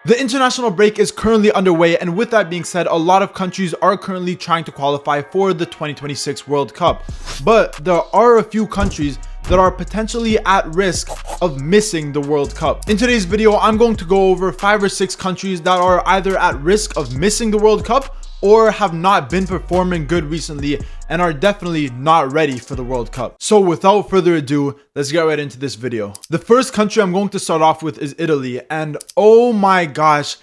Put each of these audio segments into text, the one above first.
The international break is currently underway, and with that being said, a lot of countries are currently trying to qualify for the 2026 World Cup. But there are a few countries that are potentially at risk of missing the World Cup. In today's video, I'm going to go over 5 or 6 countries that are either at risk of missing the World Cup or have not been performing good recently and are definitely not ready for the World Cup. So without further ado, let's get right into this video. The first country I'm going to start off with is Italy, and oh my gosh,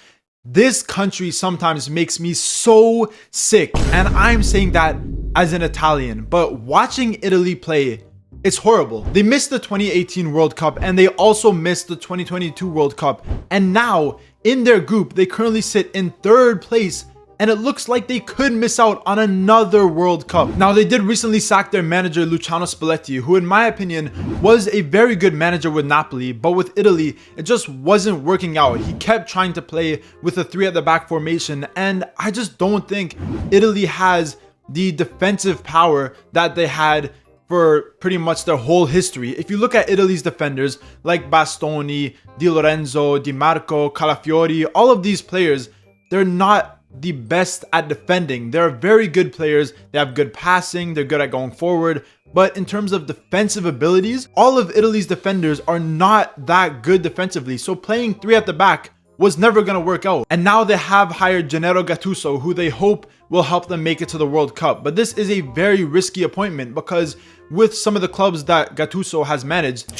this country sometimes makes me so sick, and I'm saying that as an Italian, but watching Italy play, it's horrible. They missed the 2018 World Cup and they also missed the 2022 World Cup, and now in their group they currently sit in 3rd place, and it looks like they could miss out on another World Cup. Now, they did recently sack their manager Luciano Spalletti, who in my opinion was a very good manager with Napoli, but with Italy it just wasn't working out. He kept trying to play with a 3 at the back formation, and I just don't think Italy has the defensive power that they had for pretty much their whole history. If you look at Italy's defenders like Bastoni, Di Lorenzo, Di Marco, Calafiori, all of these players, they're not the best at defending. They're very good players. They have good passing. They're good at going forward. But in terms of defensive abilities, all of Italy's defenders are not that good defensively. So playing 3 at the back was never going to work out. And now they have hired Gennaro Gattuso, who they hope will help them make it to the World Cup. But this is a very risky appointment because with some of the clubs that Gattuso has managed,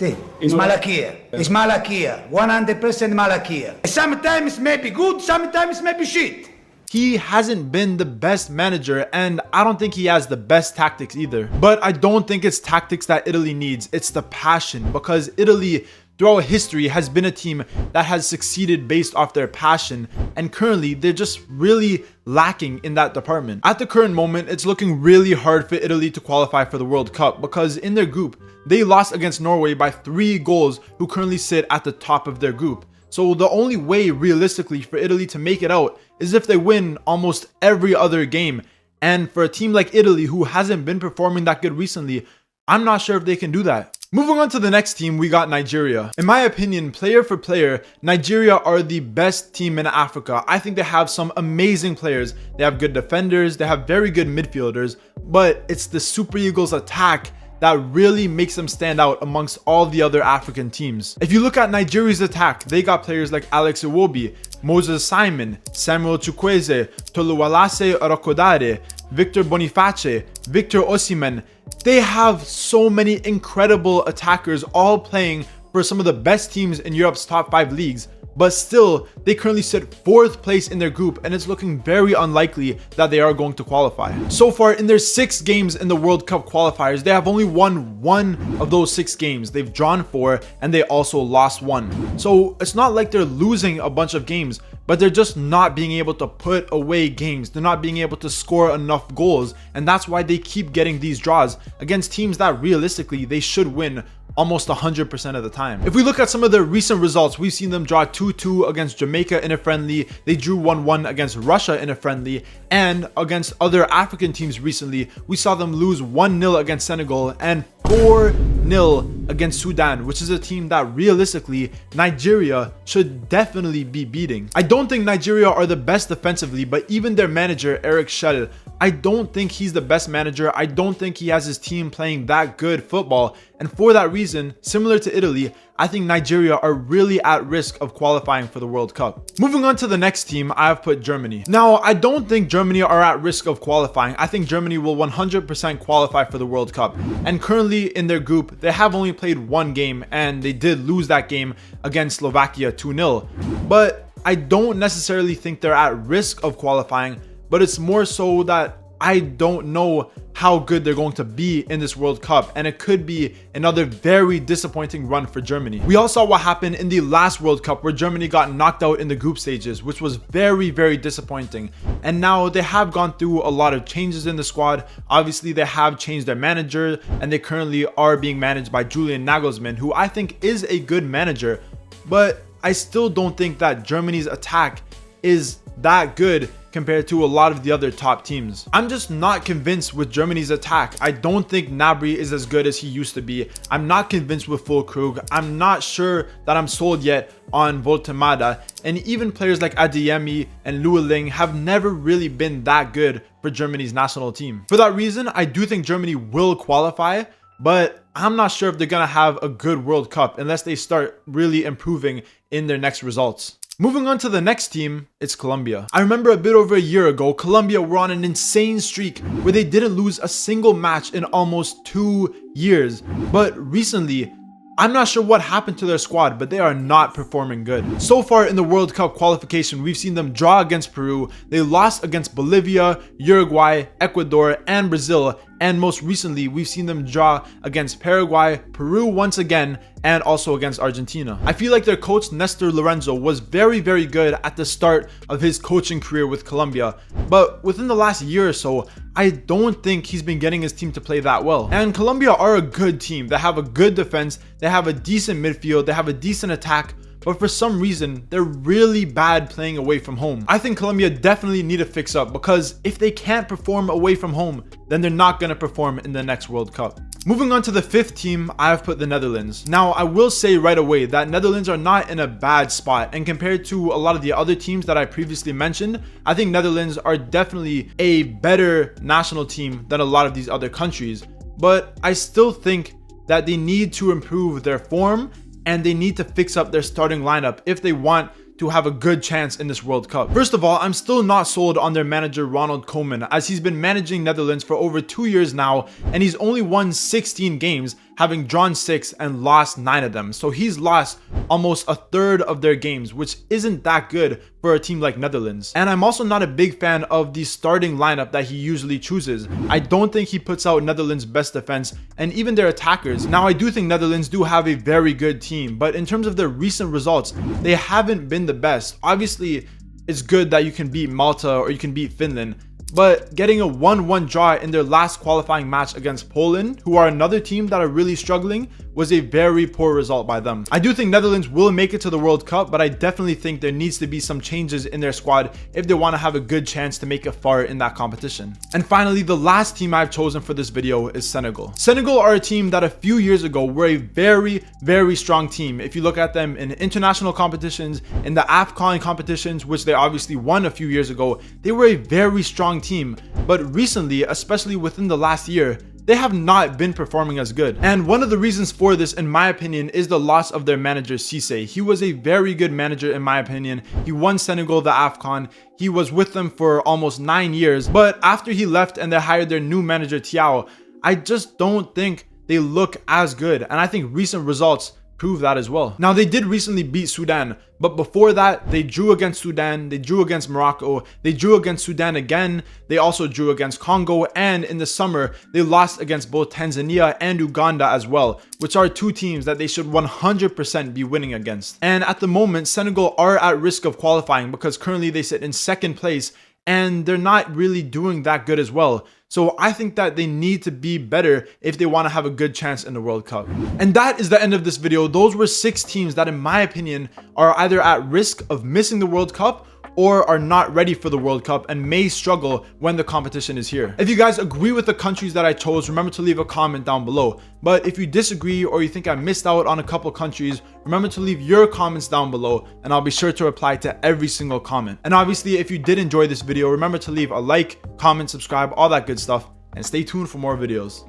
it's Malakia. It's Malakia. 100% Malakia. Sometimes maybe good, sometimes maybe shit. he hasn't been the best manager, and I don't think he has the best tactics either. But I don't think it's tactics that Italy needs, it's the passion, because Italy throughout history has been a team that has succeeded based off their passion, and currently they're just really lacking in that department. At the current moment, it's looking really hard for Italy to qualify for the World Cup because in their group, they lost against Norway by 3 goals, who currently sit at the top of their group. So the only way realistically for Italy to make it out is if they win almost every other game. And for a team like Italy, who hasn't been performing that good recently, I'm not sure if they can do that. Moving on to the next team, we got Nigeria. In my opinion, player for player, Nigeria are the best team in Africa. I think they have some amazing players. They have good defenders, they have very good midfielders, but it's the Super Eagles attack that really makes them stand out amongst all the other African teams. If you look at Nigeria's attack, they got players like Alex Iwobi, Moses Simon, Samuel Chukwueze, Toluwalase Orokodare, Victor Boniface, Victor Osimhen. They have so many incredible attackers all playing for some of the best teams in Europe's top 5 leagues, but still they currently sit 4th place in their group, and it's looking very unlikely that they are going to qualify. So far in their 6 games in the World Cup qualifiers, they have only won 1 of those 6 games. They've drawn 4 and they also lost 1. So it's not like they're losing a bunch of games, but they're just not being able to put away games. They're not being able to score enough goals, and that's why they keep getting these draws against teams that realistically they should win almost 100% of the time. If we look at some of their recent results, we've seen them draw 2-2 against Jamaica in a friendly, they drew 1-1 against Russia in a friendly, and against other African teams recently, we saw them lose 1-0 against Senegal and 4-0 against Sudan, which is a team that realistically Nigeria should definitely be beating. I don't think Nigeria are the best defensively, but even their manager Eric Schell, I don't think he's the best manager. I don't think he has his team playing that good football, and for that reason, similar to Italy, I think Nigeria are really at risk of qualifying for the World Cup. Moving on to the next team, I have put Germany. Now, I don't think Germany are at risk of qualifying. I think Germany will 100% qualify for the World Cup. And currently in their group, they have only played 1 game, and they did lose that game against Slovakia 2-0. But I don't necessarily think they're at risk of qualifying, but it's more so that I don't know how good they're going to be in this World Cup, and it could be another very disappointing run for Germany. We all saw what happened in the last World Cup where Germany got knocked out in the group stages, which was very, very disappointing. And now they have gone through a lot of changes in the squad. Obviously, they have changed their manager, and they currently are being managed by Julian Nagelsmann, who I think is a good manager, but I still don't think that Germany's attack is that good compared to a lot of the other top teams. I'm just not convinced with Germany's attack. I don't think Gnabry is as good as he used to be. I'm not convinced with Füllkrug. I'm not sure that I'm sold yet on Voltemada, and even players like Adeyemi and Lueling have never really been that good for Germany's national team. For that reason, I do think Germany will qualify, but I'm not sure if they're gonna have a good World Cup unless they start really improving in their next results. Moving on to the next team, it's Colombia. I remember a bit over a year ago, Colombia were on an insane streak where they didn't lose a single match in almost 2 years. But recently, I'm not sure what happened to their squad, but they are not performing good. So far in the World Cup qualification, we've seen them draw against Peru, they lost against Bolivia, Uruguay, Ecuador, and Brazil, and most recently, we've seen them draw against Paraguay, Peru once again, and also against Argentina. I feel like their coach, Nestor Lorenzo, was very good at the start of his coaching career with Colombia, but within the last year or so, I don't think he's been getting his team to play that well. And Colombia are a good team. They have a good defense, they have a decent midfield, they have a decent attack, but for some reason, they're really bad playing away from home. I think Colombia definitely need to fix up, because if they can't perform away from home, then they're not going to perform in the next World Cup. Moving on to the fifth team, I have put the Netherlands. Now, I will say right away that Netherlands are not in a bad spot, and compared to a lot of the other teams that I previously mentioned, I think Netherlands are definitely a better national team than a lot of these other countries. But I still think that they need to improve their form, and they need to fix up their starting lineup if they want to have a good chance in this World Cup. First of all, I'm still not sold on their manager Ronald Koeman, as he's been managing Netherlands for over 2 years now, and he's only won 16 games, having drawn 6 and lost 9 of them. So he's lost almost a third of their games, which isn't that good for a team like Netherlands. And I'm also not a big fan of the starting lineup that he usually chooses. I don't think he puts out Netherlands' best defense and even their attackers. Now, I do think Netherlands do have a very good team, but in terms of their recent results, they haven't been the best. Obviously, it's good that you can beat Malta or you can beat Finland, but getting a 1-1 draw in their last qualifying match against Poland, who are another team that are really struggling, was a very poor result by them. I do think Netherlands will make it to the World Cup, but I definitely think there needs to be some changes in their squad if they want to have a good chance to make it far in that competition. And finally, the last team I've chosen for this video is Senegal. Senegal are a team that a few years ago were a very strong team. If you look at them in international competitions, in the AFCON competitions, which they obviously won a few years ago, they were a very strong team. But recently, especially within the last year, they have not been performing as good. And one of the reasons for this, in my opinion, is the loss of their manager Cisse. He was a very good manager in my opinion. He won Senegal the AFCON. He was with them for almost 9 years. But after he left and they hired their new manager Thiaw, I just don't think they look as good. And I think recent results prove that as well. Now, they did recently beat Sudan, but before that, they drew against Sudan, they drew against Morocco, they drew against Sudan again, they also drew against Congo, and in the summer, they lost against both Tanzania and Uganda as well, which are two teams that they should 100% be winning against. And at the moment, Senegal are at risk of qualifying because currently they sit in second place and they're not really doing that good as well. So I think that they need to be better if they want to have a good chance in the World Cup. And that is the end of this video. Those were 6 teams that, in my opinion, are either at risk of missing the World Cup or are not ready for the World Cup and may struggle when the competition is here. If you guys agree with the countries that I chose, remember to leave a comment down below. But if you disagree or you think I missed out on a couple countries, remember to leave your comments down below and I'll be sure to reply to every single comment. And obviously, if you did enjoy this video, remember to leave a like, comment, subscribe, all that good stuff, and stay tuned for more videos.